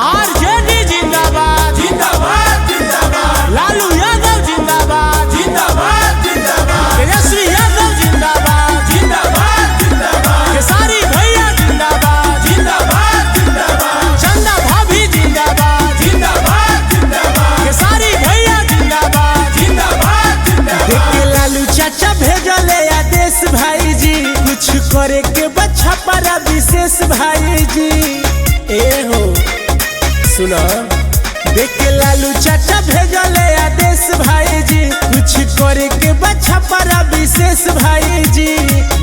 RJD जिंदाबाद जिंदाबाद जिंदाबाद लालू यादव जिंदाबाद जिंदाबाद जिंदाबाद तेजस्वी यादव जिंदाबाद जिंदाबाद जिंदाबाद खेसारी भैया जिंदाबाद जिंदाबाद जिंदाबाद चंदा भाभी जिंदाबाद जिंदाबाद जिंदाबाद खेसारी भैया जिंदाबाद जिंदाबाद जिंदाबाद देख लालू चाचा भेजले आदेश भाई जी कुछ करे के बच्चा पर विशेष भाई जी ए हो सुनो देख लालू चाचा भेजले आदेश भाई जी कुछ करे के बच्चा पर विशेष भाई जी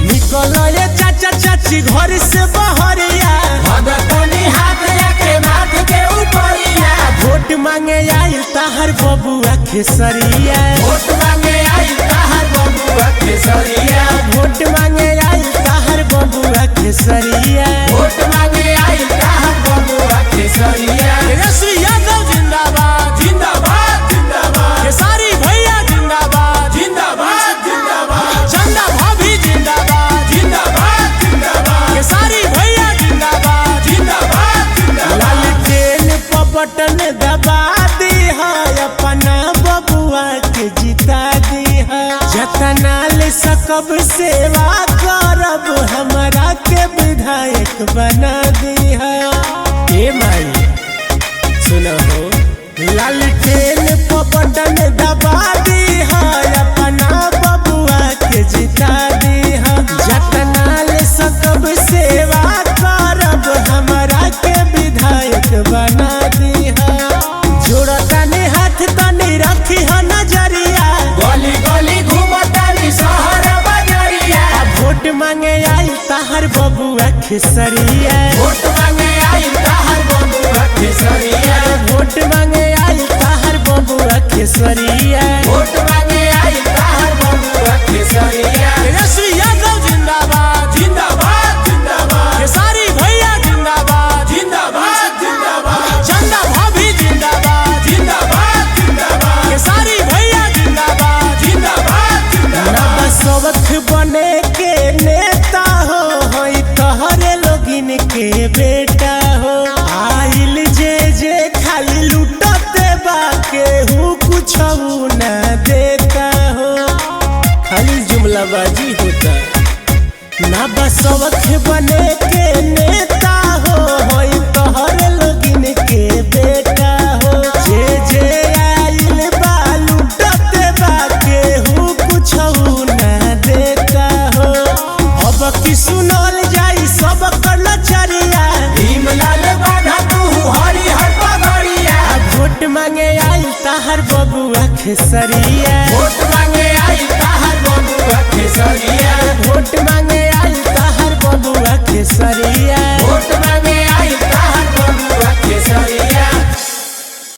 निकलो ये चाचा चाची घर से बहरिया भगतनी हाथ रखे माथ के ऊपरिया वोट मांगे आई ताहर बबुआ खेसरिया वोट मांगे आई ताहर बबुआ केसरिया वोट मांगे आई ताहर बबुआ खेसरिया वोट मांगे आई ताहर बबुआ केसरिया तेजस्वी यादव जिंदाबाद जिंदाबाद जिंदाबाद खेसारी भैया जिंदाबाद जिंदाबाद जिंदाबाद चंदा भाभी जिंदाबाद जिंदाबाद जिंदाबाद खेसारी भैया जिंदाबाद जिंदाबाद जिंदाबाद लालटेन पर बटन दबा दी है अपना बबुआ के जिता दी है जतना ले सकब सेवा करब हमरा के विधायक बना दी है ए माई सुनो हो लालटेन पर बटन दबा दी है अपना बबुआ के जिता दी है जतना ले सकब सेवा करब हमरा के विधायक बना दी है जोड़ा तनी हाथ तनी रखी है नजरिया गली गली घूमतानी शहर बजरिया वोट मांगे आई ताहर बबुआ खेसरिया वोट मांगे आई ताहर बबुआ केसरिया वोट मांगे आई ताहर बबुआ खेसरिया वोट मांगे आई ताहर बबुआ केसरिया तेजस्वी यादव जिंदाबाद जिंदाबाद जिंदाबाद खेसारी भैया जिंदाबाद जिंदाबाद जिंदाबाद चंदा भाभी जिंदाबाद जिंदाबाद जिंदाबाद खेसारी भैया जिंदाबाद जिंदाबाद जिंदाबाद ना सबक बने के नेता हो हई तहरे लोगिन के बेटा हो आइल जे खाली लूटते बा केहू कुछ न देता हो खाली जुमलाबाजी होता ना बसवख बने के नेता हो हई तहरे लोगिन के बेटा हो जे आइल बा लूटते बा केहू कुछ न देता हो अब की सुनल जाई सब कर्मचारिया भीमलाल बाधा तू हरी हर पगड़िया वोट मांगे आई ताहर बबुआ खेसरिया वोट मांगे आई